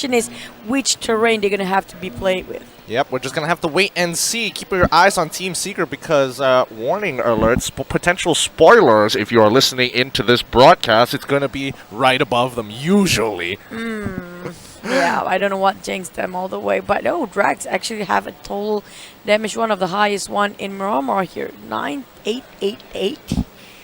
is which terrain they're gonna have to be played with. Yep, we're just going to have to wait and see. Keep your eyes on Team Secret because, warning alerts, potential spoilers if you are listening into this broadcast, it's going to be right above them, usually. Yeah, I don't know what jinxed them all the way, but Drags actually have a total damage, one of the highest one in Miramar here, 9888.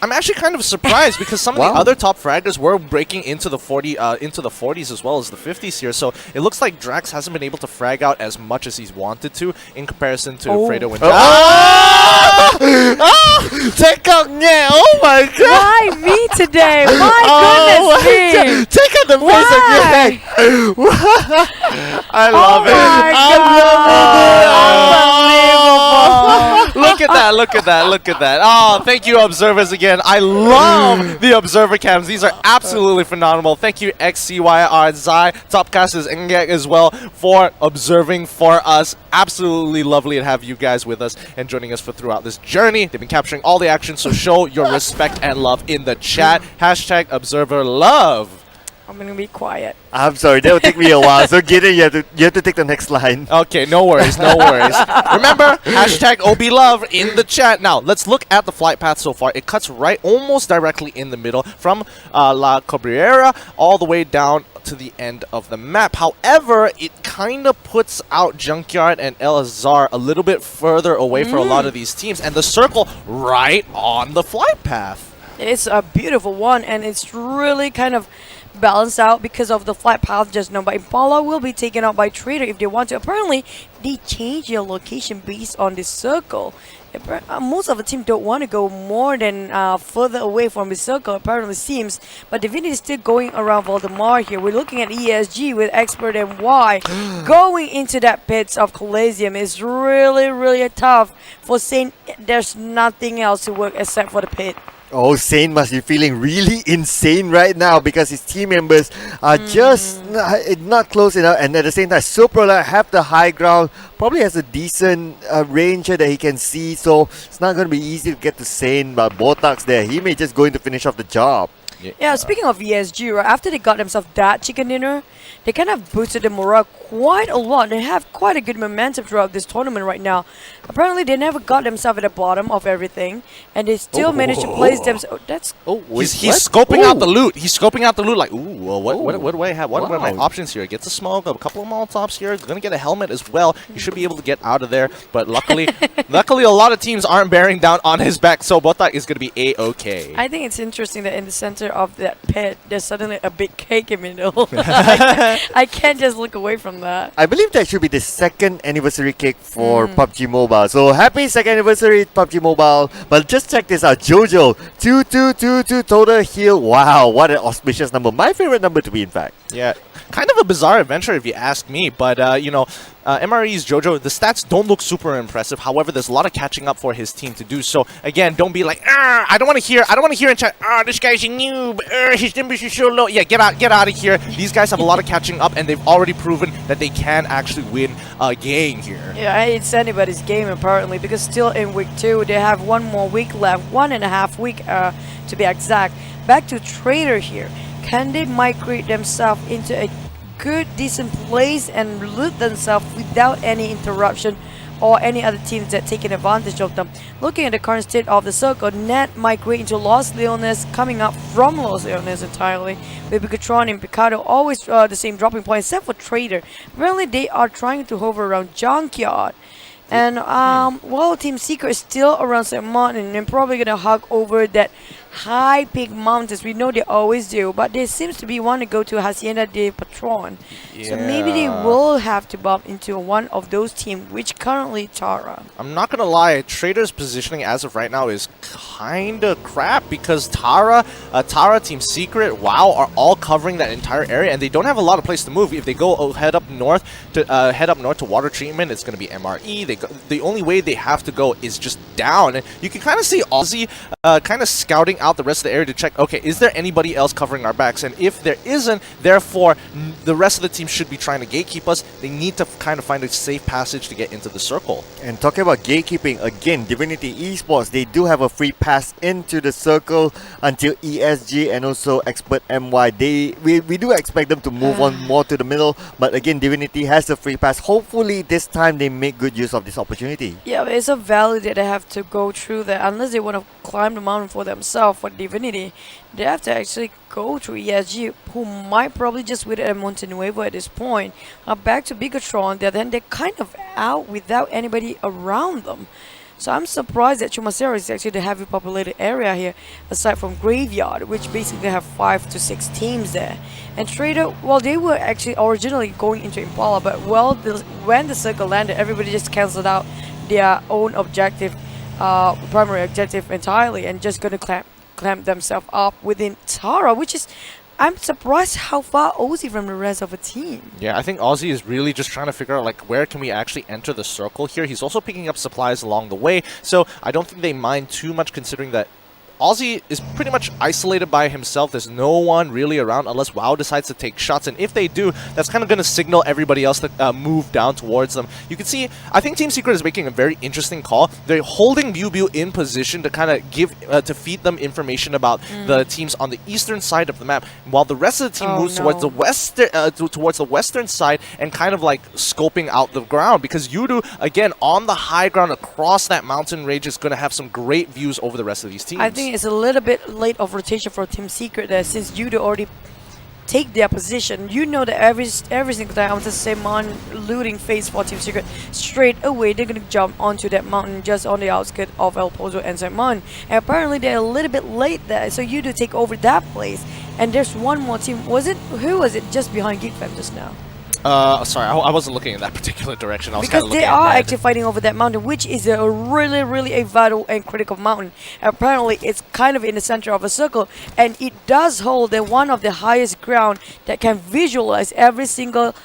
I'm actually kind of surprised because some of the other top fraggers were breaking into the 40s as well as the 50s here. So it looks like Drax hasn't been able to frag out as much as he's wanted to in comparison to Fredo and Take out yeah! Oh my god! Why me today? My goodness me! Take out the face again! I love it! Unbelievable! Look at that, look at that, look at that. Oh, thank you, observers, again. I love the observer cams. These are absolutely phenomenal. Thank you, XCYR, Zai, Topcasters, and GANK as well for observing for us. Absolutely lovely to have you guys with us and joining us for throughout this journey. They've been capturing all the action, so show your respect and love in the chat. Hashtag observer love. I'm gonna be quiet. I'm sorry, that will take me a while. So Gideon, you have to take the next line. Okay, no worries, no worries. Remember, hashtag OBLove in the chat. Now, let's look at the flight path so far. It cuts right almost directly in the middle from La Cabrera all the way down to the end of the map. However, it kind of puts out Junkyard and El Azhar a little bit further away for a lot of these teams, and the circle right on the flight path. It's a beautiful one, and it's really kind of balanced out because of the flight path just now. But Impala will be taken out by Traitor if they want to. Apparently, they change their location based on this circle. Most of the team don't want to go more than further away from the circle, apparently seems. But Divinity is still going around Voldemar here. We're looking at ESG with XPERT and Y. Going into that pits of Coliseum is really, really tough for Saint. There's nothing else to work except for the pit. Oh, Sane must be feeling really insane right now because his team members are just not close enough, and at the same time, Suprala have the high ground, probably has a decent ranger that he can see, so it's not going to be easy to get to Sane, but Botax there, he may just going to finish off the job. Yeah, speaking of ESG, right, after they got themselves that chicken dinner, they kind of boosted the morale quite a lot. They have quite a good momentum throughout this tournament right now. Apparently, they never got themselves at the bottom of everything, and they still managed to place themselves. He's scoping out the loot. He's scoping out the loot like, ooh, well, what do I have? What are my options here? Gets a smoke, a couple of Molotovs here. He's going to get a helmet as well. He should be able to get out of there, but luckily, a lot of teams aren't bearing down on his back, so Botak is going to be A-okay. I think it's interesting that in the center of that pit, there's suddenly a big cake in the middle. I can't just look away from that. I believe that should be the second anniversary cake for PUBG Mobile. So happy second anniversary PUBG Mobile. But just check this out. Jojo, 2222 total heal. Wow, what an auspicious number. My favorite number to be, in fact. Yeah, kind of a bizarre adventure if you ask me, but you know, MRE's Jojo, the stats don't look super impressive. However, there's a lot of catching up for his team to do. So again, don't be like, I don't want to hear in chat, this guy's a noob, his numbers are so low. Yeah, get out of here. These guys have a lot of catching up, and they've already proven that they can actually win a game here. Yeah, it's anybody's game apparently, because still in week 2, they have one more week left, 1.5 week to be exact. Back to Traitor here. Can they migrate themselves into a good, decent place and loot themselves without any interruption or any other teams that taking advantage of them? Looking at the current state of the circle, Net migrate into Los Leones, coming up from Los Leones entirely, with Bigetron and Picado always the same dropping point, except for Traitor. Apparently they are trying to hover around Junkyard. And well, Team Secret is still around St. Martin and probably gonna hug over that high peak mountains. We know they always do, but they seems to be want to go to Hacienda de Patron. Yeah. So maybe they will have to bump into one of those teams, which currently Tara. I'm not gonna lie, Trader's positioning as of right now is kinda crap because Tara, Team Secret, WoW are all covering that entire area, and they don't have a lot of place to move. If they go head up north to water treatment, it's gonna be MRE. The only way they have to go is just down, and you can kind of see Aussie kind of scouting out the rest of the area to check, okay, is there anybody else covering our backs? And if there isn't, therefore, the rest of the team should be trying to gatekeep us. They need to kind of find a safe passage to get into the circle. And talking about gatekeeping, again, Divinity Esports, they do have a free pass into the circle until ESG and also Expert MY. We do expect them to move on more to the middle, but again, Divinity has a free pass. Hopefully this time they make good use of this opportunity. Yeah, but it's a valley that they have to go through there. Unless they want to climb the mountain for themselves, for Divinity, they have to actually go through ESG, who might probably just wait at Montenuevo at this point. Back to Bigetron, then they're kind of out without anybody around them. So I'm surprised that Chumacero is actually the heavy populated area here, aside from Graveyard, which basically have 5 to 6 teams there. And Traitor, well, they were actually originally going into Impala, but when the circle landed, everybody just cancelled out their own objective, primary objective entirely, and just gonna clamp themselves up within Tara, which is, I'm surprised how far Ozzy from the rest of the team. Yeah, I think Ozzy is really just trying to figure out like where can we actually enter the circle here. He's also picking up supplies along the way, so I don't think they mind too much considering that Ozzy is pretty much isolated by himself. There's no one really around unless WoW decides to take shots, and if they do, that's kind of going to signal everybody else to move down towards them. You can see, I think Team Secret is making a very interesting call. They're holding BuBu in position to kind of give, to feed them information about the teams on the eastern side of the map, while the rest of the team moves towards the western side and kind of like scoping out the ground, because Yoodo, again, on the high ground across that mountain range is going to have some great views over the rest of these teams. I think it's a little bit late of rotation for Team Secret there, since Yoodo already take their position. You know that every single time after Simon looting phase for Team Secret, straight away they're gonna jump onto that mountain just on the outskirts of El Pozo and Simon. And apparently they're a little bit late there, so Yoodo take over that place. And there's one more team. Who was it just behind Geek Fam just now? Sorry, I wasn't looking in that particular direction. I was because they are actually fighting over that mountain, which is a really a vital and critical mountain. Apparently, it's kind of in the center of a circle, and it does hold one of the highest ground that can visualize every single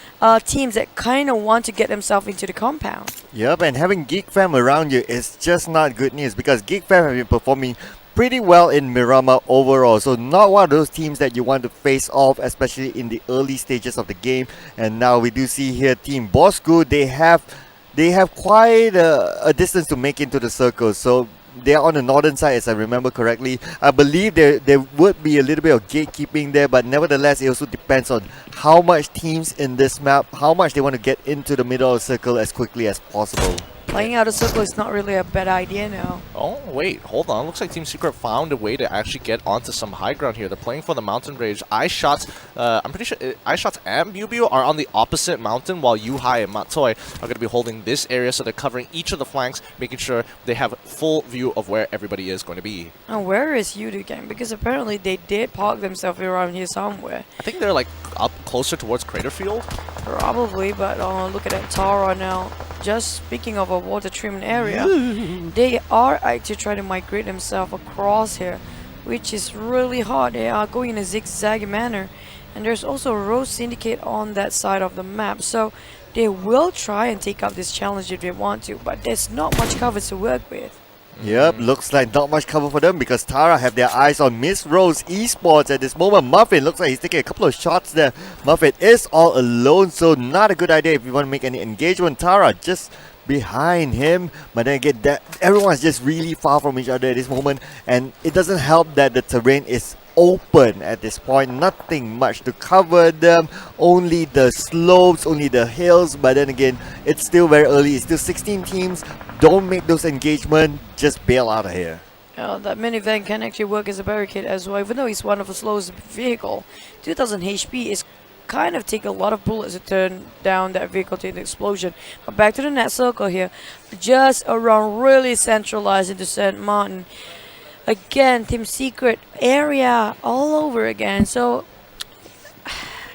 teams that kind of want to get themselves into the compound. Yep, and having Geek Fam around you is just not good news, because Geek Fam have been performing pretty well in Miramar overall, so not one of those teams that you want to face off, especially in the early stages of the game. And now we do see here Team Bosskurr, they have quite a distance to make into the circle, so they are on the northern side, as I remember correctly. I believe there would be a little bit of gatekeeping there, but nevertheless it also depends on how much teams in this map, how much they want to get into the middle of the circle as quickly as possible. Playing out a circle is not really a bad idea now. Oh, wait, hold on. Looks like Team Secret found a way to actually get onto some high ground here. They're playing for the mountain range. iShots, I'm pretty sure iShots and BuBu are on the opposite mountain, while Yuhai and Matsoi are going to be holding this area, so they're covering each of the flanks, making sure they have full view of where everybody is going to be. And where is Yoodo gang? Because apparently they did park themselves around here somewhere. I think they're like up closer towards Crater Field. Probably, but look at that Tara now. Just speaking of a water treatment area, they are actually trying to migrate themselves across here, which is really hard. They are going in a zigzag manner, and there's also a road syndicate on that side of the map, so they will try and take up this challenge if they want to, but there's not much cover to work with. Yep, looks like not much cover for them, because Tara have their eyes on Miss Rose Esports at this moment. Muffin looks like he's taking a couple of shots there. Muffin is all alone, so not a good idea if you want to make any engagement. Tara just behind him, but then again, everyone's just really far from each other at this moment, and it doesn't help that the terrain is open at this point. Nothing much to cover them, only the slopes, only the hills, but then again, it's still very early. It's still 16 teams. Don't make those engagements, just bail out of here. That minivan can actually work as a barricade as well, even though it's one of the slowest vehicle. 2000 HP is kind of take a lot of bullets to turn down that vehicle to the explosion. But back to the net circle here, just around really centralized into St. Martin. Again, Team Secret area all over again. So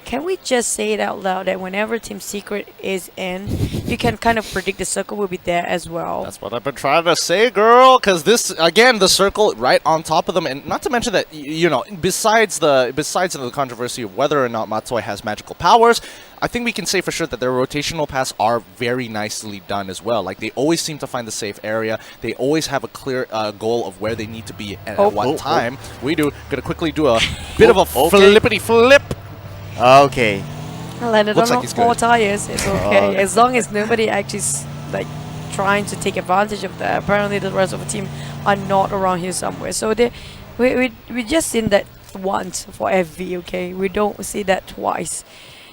can we just say it out loud that whenever Team Secret is in, you can kind of predict the circle will be there as well? That's what I've been trying to say, girl. Because this, again, the circle right on top of them, and not to mention that, you know, besides the controversy of whether or not Matsoi has magical powers, I think we can say for sure that their rotational paths are very nicely done as well. Like, they always seem to find the safe area. They always have a clear goal of where they need to be at what time. We do. Gonna quickly do a bit of a flippity flip. Okay. Landed Looks on like he's 4 good. tires. It's okay. As long as nobody actually like trying to take advantage of that. Apparently the rest of the team are not around here somewhere. So we just seen that once for FV, okay? We don't see that twice.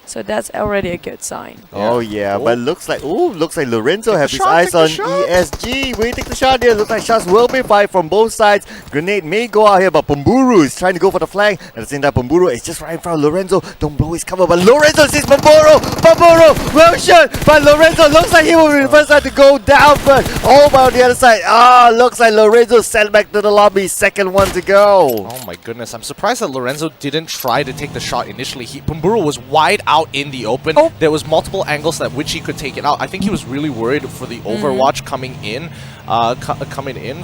So that's already a good sign. Oh yeah, but looks like Lorenzo has his shot, eyes take the on shot. ESG. We take the shot here. Looks like shots will be fired from both sides. Grenade may go out here, but Pumburu is trying to go for the flank. At the same time, Pumburu is just right in front of Lorenzo. Don't blow his cover, but Lorenzo sees Pumburu. Pumburu, well shot, but Lorenzo looks like he will be the first side to go down, but over on the other side. Looks like Lorenzo sent back to the lobby. Second one to go. Oh my goodness, I'm surprised that Lorenzo didn't try to take the shot initially. Pumburu was wide out in the open. There was multiple angles that which he could take it out. I think he was really worried for the overwatch coming in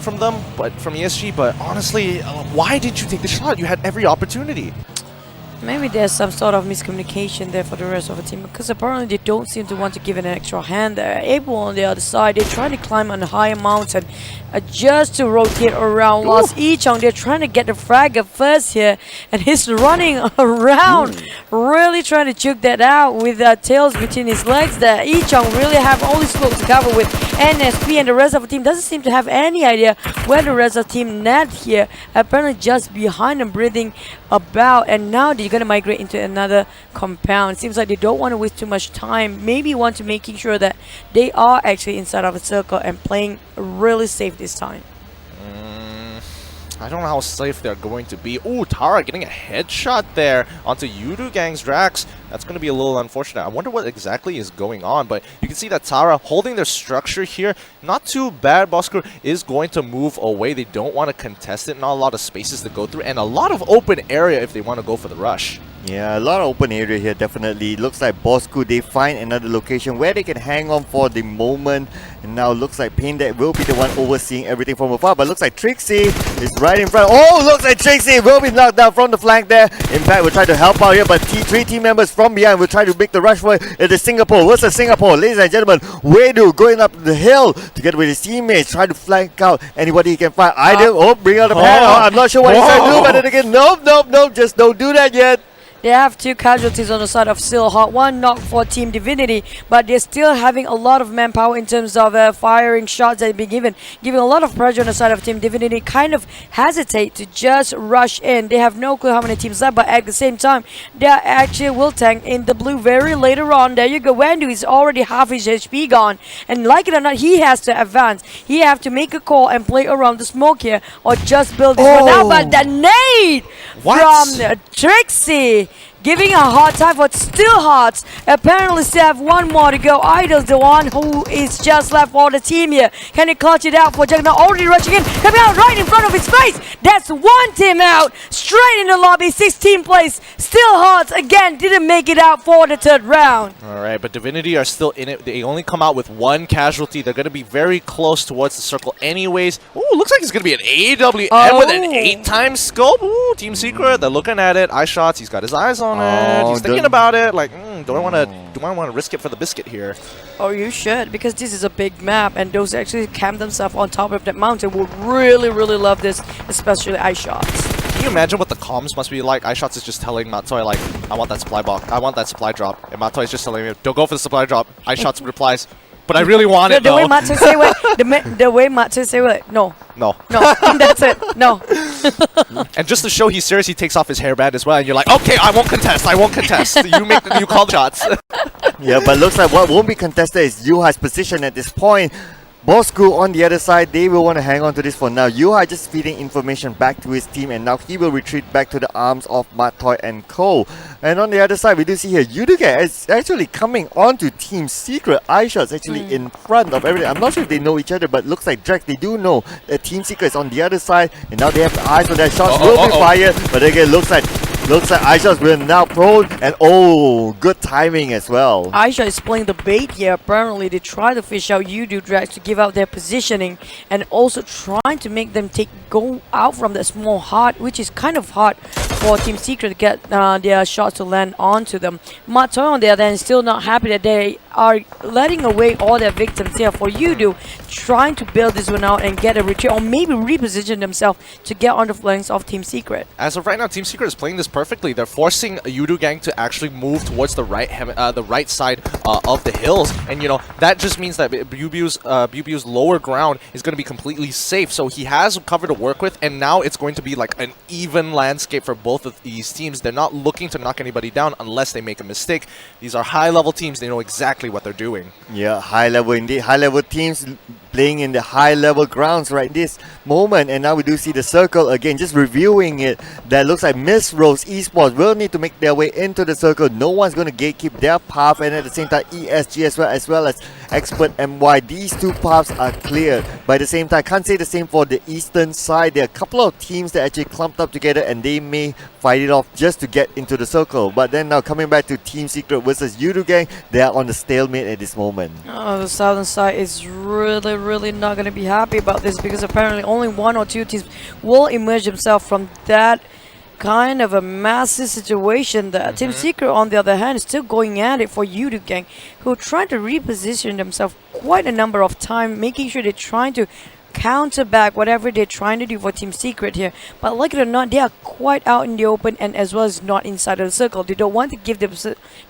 from them, but from ESG. But honestly, why did you take the shot? You had every opportunity. Maybe there's some sort of miscommunication there for the rest of the team, because apparently they don't seem to want to give it an extra hand there. Able on the other side, they're trying to climb on a higher mountain just to rotate around. Lost Ichong, they're trying to get the frag up first here, and he's running around, really trying to juke that out with tails between his legs there. Ichong really have all his scopes to cover with NSP, and the rest of the team doesn't seem to have any idea where the rest of the team net here. Apparently just behind them, breathing about, and now they're going to migrate into another compound. Seems like they don't want to waste too much time. Maybe want to making sure that they are actually inside of a circle and playing really safe this time. I don't know how safe they're going to be. Oh, Tara getting a headshot there onto Yoodo Gang's Drax. That's going to be a little unfortunate. I wonder what exactly is going on, but you can see that Tara holding their structure here. Not too bad. Bosskurr is going to move away. They don't want to contest it. Not a lot of spaces to go through, and a lot of open area if they want to go for the rush. Yeah, a lot of open area here, definitely. Looks like Bosskurr, they find another location where they can hang on for the moment. And now looks like Paindeck will be the one overseeing everything from afar. But looks like Trixie is right in front. Oh, looks like Trixie will be knocked down from the flank there. In fact, we'll try to help out here, but three team members from behind will try to make the rush for it. It is Singapore versus Singapore. Ladies and gentlemen, Yoodo going up the hill together with his teammates, trying to flank out anybody he can find. Either, bring out the pan. I'm not sure what he's trying to do, but then again, nope, just don't do that yet. They have 2 casualties on the side of Silhawk, 1 knock for Team Divinity, but they're still having a lot of manpower in terms of firing shots that have been giving a lot of pressure on the side of Team Divinity. Kind of hesitate to just rush in. They have no clue how many teams left, but at the same time, they actually will tank in the blue very later on. There you go, Wendu is already half his HP gone, and like it or not, he has to advance. He have to make a call and play around the smoke here, or just build this one out. But the nade from Trixie, giving a hard time for Still Hearts. Apparently still have 1 more to go. Idol's the one who is just left for the team here. Can he clutch it out for Juggernaut? Already rushing in, coming out right in front of his face. That's 1 team out, straight in the lobby, 16th place. Still Hearts again didn't make it out for the 3rd round. Alright, but Divinity are still in it. They only come out with 1 casualty. They're going to be very close towards the circle anyways. Ooh, looks like it's going to be an AWM with an 8x scope. Ooh, Team Secret, they're looking at it. Eye shots, he's got his eyes on it. He's thinking about it. Like, do I want to risk it for the biscuit here? Oh, you should, because this is a big map, and those actually camp themselves on top of that mountain would really, really love this, especially eye shots. Can you imagine what the comms must be like? iShots is just telling Matoi, like, I want that supply box. I want that supply drop. And Matoi is just telling me, don't go for the supply drop. iShots replies, but I really want it, the though. way Matsu say what? The way Matsu say what? No. No. That's it. No. And just to show he's serious, he takes off his hairband as well, and you're like, okay, I won't contest. You call the shots. Yeah, but looks like what won't be contested is Yuhai's position at this point. Bosskurr on the other side, they will want to hang on to this for now. Yuhai just feeding information back to his team, and now he will retreat back to the arms of Matoi and Co. And on the other side, we do see here Yoodo is actually coming on to Team Secret. iShots actually in front of everything. I'm not sure if they know each other, but looks like Drax, they do know that Team Secret is on the other side, and now they have the eyes on their shots will be fired. But again, looks like iShots will now prone, and good timing as well. Aisha is playing the bait here. Apparently, they try to fish out Yoodo Drax to give out their positioning, and also trying to make them go out from that small hut, which is kind of hard for Team Secret to get their shots to land onto them. Matoy on the other hand is still not happy that they are letting away all their victims here for Yoodo, trying to build this one out and get a retreat or maybe reposition themselves to get on the flanks of Team Secret. As of right now, Team Secret is playing this perfectly. They're forcing Yoodo gang to actually move towards the right side of the hills, and you know that just means that Bubu's lower ground is going to be completely safe. So he has cover to work with, and now it's going to be like an even landscape for both of these teams. They're not looking to knock anybody down unless they make a mistake. These are high-level teams. They know exactly what they're doing. Yeah, high level indeed. High level teams playing in the high level grounds right this moment, and now we do see the circle again, just reviewing it. That looks like Miss Rose Esports will need to make their way into the circle. No one's going to gatekeep their path, and at the same time ESG as well as XPERT MY. These two paths are cleared. By the same time, can't say the same for the eastern side. There are a couple of teams that actually clumped up together and they may fight it off just to get into the circle. But then now coming back to Team Secret versus Yoodo gang, they are on the stalemate at this moment. Oh, the southern side is really not going to be happy about this, because apparently only one or two teams will emerge themselves from that kind of a massive situation. That Team Secret on the other hand is still going at it for Yoodo gang, who are trying to reposition themselves quite a number of times, making sure they're trying to counter back whatever they're trying to do for Team Secret here. But like it or not, they are quite out in the open, and as well as not inside of the circle. They don't want to give them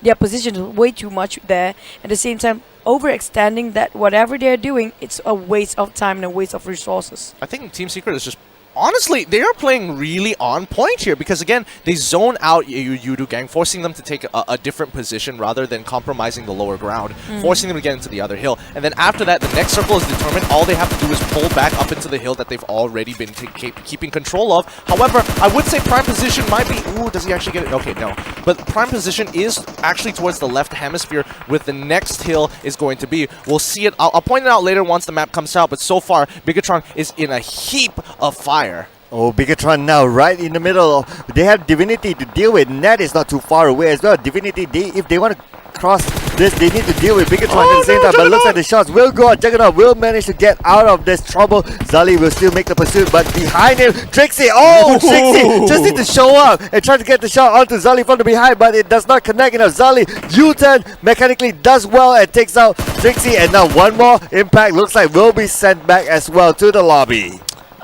their position way too much there. At the same time, overextending that whatever they're doing, it's a waste of time and a waste of resources. I think Team Secret is just... Honestly, they are playing really on point here, because again, they zone out Yoodo gang, forcing them to take a different position rather than compromising the lower ground, forcing them to get into the other hill. And then after that, the next circle is determined. All they have to do is pull back up into the hill that they've already been keeping control of. However, I would say prime position might be... Ooh, does he actually get it? Okay, no. But prime position is actually towards the left hemisphere, with the next hill is going to be. We'll see it. I'll point it out later once the map comes out, but so far, Bigetron is in a heap of fire. Oh, Bigetron now right in the middle. They have Divinity to deal with. Nat is not too far away as well. Divinity, if they want to cross this, they need to deal with Bigetron at the same time. But looks like the shots will go on. Juggernaut will manage to get out of this trouble. Zali will still make the pursuit, but behind him, Trixie. Oh, Trixie just need to show up and try to get the shot onto Zali from the behind, but it does not connect enough. Zali U-turn mechanically does well and takes out Trixie, and now one more impact looks like will be sent back as well to the lobby.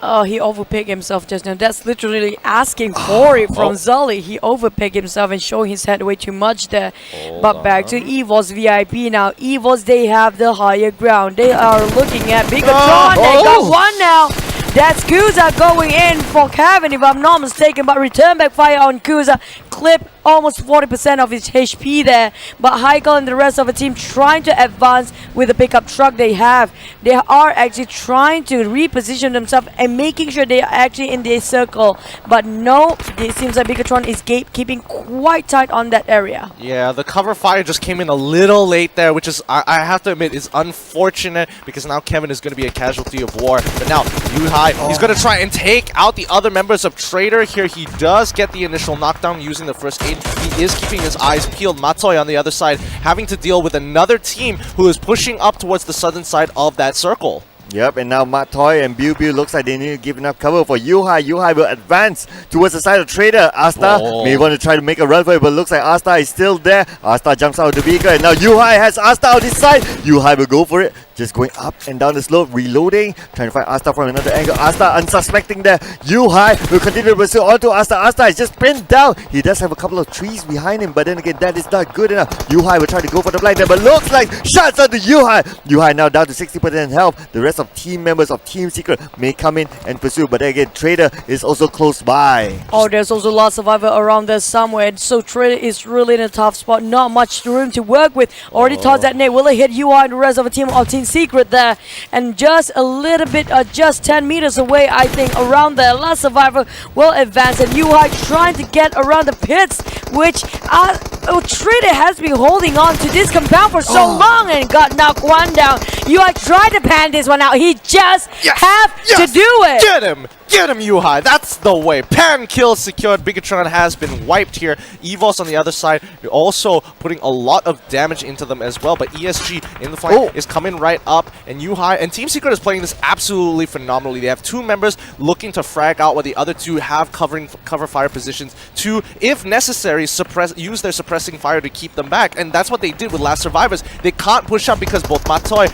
Oh, he overpicked himself just now. That's literally asking for it from Zully. He overpicked himself and showing his head way too much there. But back to EVOS VIP now. EVOS, they have the higher ground. They are looking at Bigetron. They got one now. That's Kuza going in for Kevin, if I'm not mistaken. But return back fire on Kuza. Clip almost 40% of his HP there. But Heikel and the rest of the team trying to advance with the pickup truck they have. They are actually trying to reposition themselves and making sure they are actually in their circle. But no, it seems like Bigetron is keeping quite tight on that area. Yeah, the cover fire just came in a little late there, which is, I have to admit, is unfortunate, because now Kevin is going to be a casualty of war. But now, Yuhai, he's going to try and take out the other members of Traitor here. He does get the initial knockdown using the first aid. He is keeping his eyes peeled. Matoy on the other side having to deal with another team who is pushing up towards the southern side of that circle. Yep, and now Matoy and Biu looks like they need to give enough cover for Yuhai. Yuhai will advance towards the side of Traitor. Asta may want to try to make a run for it, but looks like Asta is still there. Asta jumps out of the vehicle, and now Yuhai has Asta on his side. Yuhai will go for it. Just going up and down the slope, reloading, trying to find Asta from another angle. Asta unsuspecting there. Yuhai will continue to pursue onto Asta. Asta is just pinned down. He does have a couple of trees behind him, but then again, that is not good enough. Yuhai will try to go for the blind there, but looks like shots onto Yuhai. Yuhai now down to 60% health. The rest of team members of Team Secret may come in and pursue, but then again, Traitor is also close by. Oh, there's also a lot of survivor around there somewhere, so Traitor is really in a tough spot. Not much room to work with. Already tossed that nade. Will it hit Yuhai and the rest of the team of Team Secret there? And just a little bit, just 10 meters away, I think, around there. Last survivor will advance, and Yuhai trying to get around the pits, which Traitor has been holding on to this compound for so long and got knocked one down. Yuhai tried to pan this one out. He just have to do it. Get him! Get him, Yuhai. That's the way. Pan kill secured. Bigetron has been wiped here. EVOS on the other side, also putting a lot of damage into them as well. But ESG in the flank is coming right up. And Yuhai and Team Secret is playing this absolutely phenomenally. They have two members looking to frag out while the other two have cover fire positions to, if necessary, use their suppressing fire to keep them back. And that's what they did with Last Survivors. They can't push up because both Matoy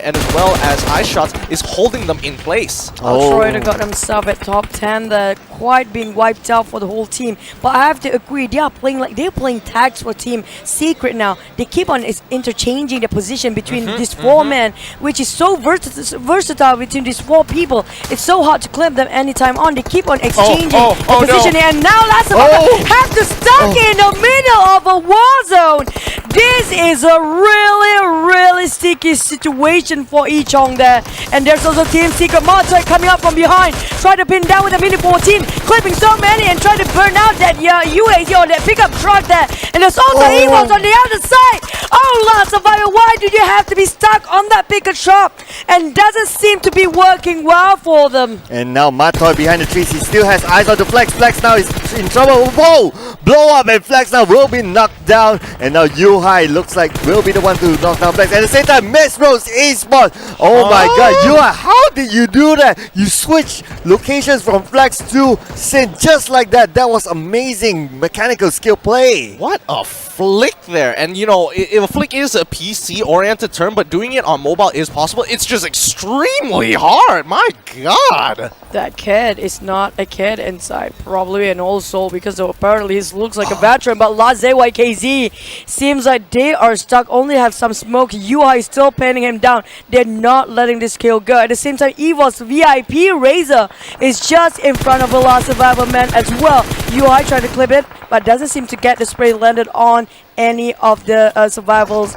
and as well as iShots is holding them in place. Traitor got himself at top 10. They're quite being wiped out for the whole team. But I have to agree, they're playing tags for Team Secret now. They keep on interchanging the position between these four men, which is so versatile between these four people. It's so hard to clip them anytime on. They keep on exchanging the positioning, and now Last Survivor have to stuck in the middle of a war zone. This is a really sticky situation for Ichong there. And there's also Team Secret Matoy coming up from behind, try to pin down with a mini 14, clipping so many and trying to burn out that UAZ or that pickup truck there. And there's also EVOS on the other side. Oh, Last Survivor, why did you have to be stuck on that pickup truck? And doesn't seem to be working well for them. And now Matoy behind the trees, he still has eyes on the Flex. Flex now is in trouble. Whoa! Blow up, and Flex now will be knocked down. And now Yuhai looks like will be the one to knock down Flex. At the same time, Miss Rose Esports. Oh my god, Yuhai, how did you do that? You switch locations from Flex to Sin just like that. That was amazing mechanical skill play. What a flick there. And you know, a flick is a PC-oriented term, but doing it on mobile is possible. It's just extremely hard. My god. That kid is not a kid inside, probably, and also because apparently he looks like a veteran. But ZYKZ seems like they are stuck, only have some smoke. UI is still pinning him down. They're not letting this kill go. At the same time, EVOS VIP Razor is just in front of the Last Survivor man as well. UI trying to clip it, but doesn't seem to get the spray landed on any of the survivors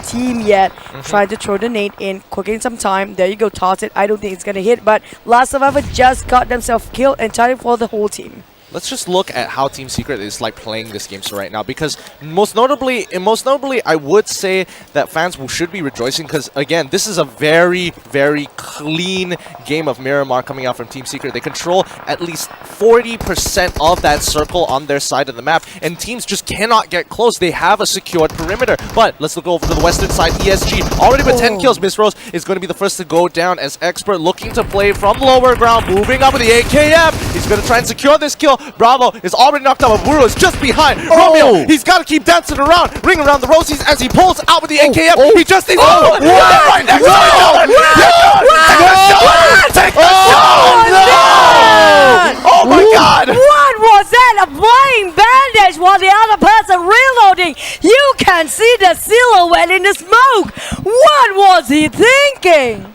team yet. Trying to throw the nade in, cooking some time. There you go, toss it. I don't think it's gonna hit, but Last Survivor just got themselves killed entirely for the whole team. Let's just look at how Team Secret is like playing this game so right now, because most notably, I would say that fans should be rejoicing because again, this is a very clean game of Miramar coming out from Team Secret. They control at least 40% of that circle on their side of the map, and teams just cannot get close. They have a secured perimeter. But let's look over to the western side. ESG already with 10 kills. Miss Rose is going to be the first to go down as XPERT looking to play from lower ground, moving up with the AKM. He's going to try and secure this kill. Bravo is already knocked out, but Buru is just behind. Romeo, he's got to keep dancing around, ring around the rosies as he pulls out with the AKM. He just needs right next to him. Take the shot! Oh my god! What was that? A flying bandage while the other person reloading. You can see the silhouette in the smoke. What was he thinking?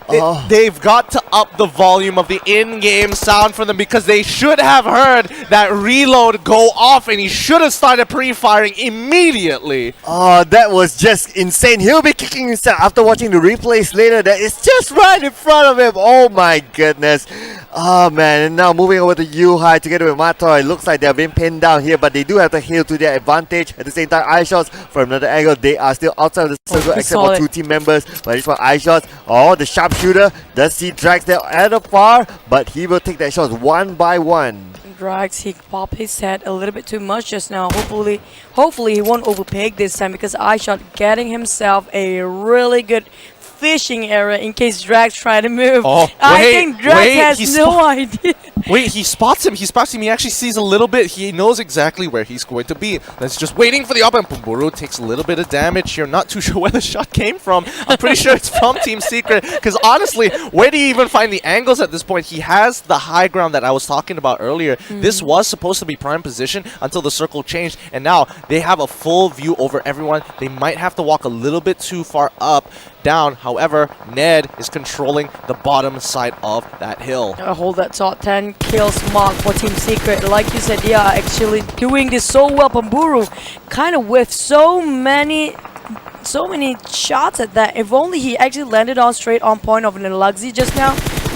They've got to up the volume of the in-game sound for them because they should have heard that reload go off and he should have started pre-firing immediately. Oh, that was just insane. He'll be kicking himself after watching the replays later. That is just right in front of him. Oh my goodness. Oh man, and now moving over to Yuhai together with Matoy. Looks like they're being pinned down here, but they do have the heal to their advantage. At the same time, iShots from another angle, they are still outside of the circle except for two team members. But this one, iShots, the sharpshooter does see Drax there at the far, but he will take that shot one by one. Drax, he popped his head a little bit too much just now. Hopefully he won't overpeg this time because iShot getting himself a really good fishing area in case Drax try to move. I think Drax has no idea. Wait, he spots him. He actually sees a little bit. He knows exactly where he's going to be. That's just waiting for the up, and Pumburu takes a little bit of damage here. Not too sure where the shot came from. I'm pretty sure it's from Team Secret, because honestly, where do you even find the angles at this point? He has the high ground that I was talking about earlier. This was supposed to be prime position until the circle changed, and now they have a full view over everyone. They might have to walk a little bit too far down. However, Ned is controlling the bottom side of that hill. Hold that top 10 kills mark for Team Secret. Like you said, they are actually doing this so well. Pamburu kind of with so many shots at that. If only he actually landed on straight on point of an Luxy just now,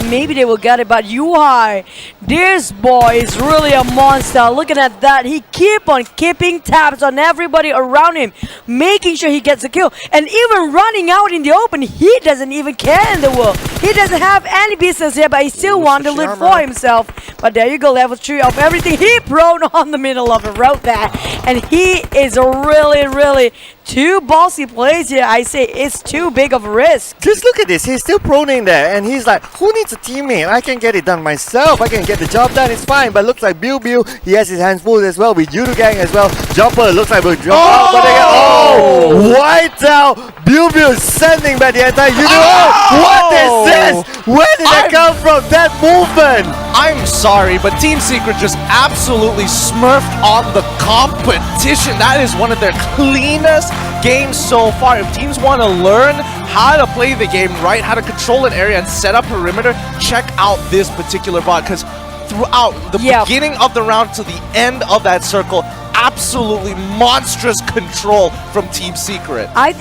maybe they will get it. But Yuhai, this boy is really a monster. Looking at that, he keep on keeping tabs on everybody around him, making sure he gets a kill, and even running out in the open. He doesn't even care in the world. He He doesn't have any business here, but he still wanted to loot for himself. But there you go, level 3 of everything. He prone on the middle of the road there. And he is really too bossy plays here. I say it's too big of a risk. Just look at this. He's still proning there, and he's like, who needs a teammate? I can get it done myself. I can get the job done. It's fine. But looks like Bill, he has his hands full as well with Yoodo gang as well. Jumper looks like we'll drop out. But they get, wiped out. Bill sending back the entire Yoodo. What is this? Where did that come from? That movement. I'm sorry, but Team Secret just absolutely smurfed on the competition. That is one of their cleanest games so far. If teams want to learn how to play the game right, how to control an area and set up perimeter, check out this particular bot, because throughout the beginning of the round to the end of that circle, absolutely monstrous control from Team Secret. I think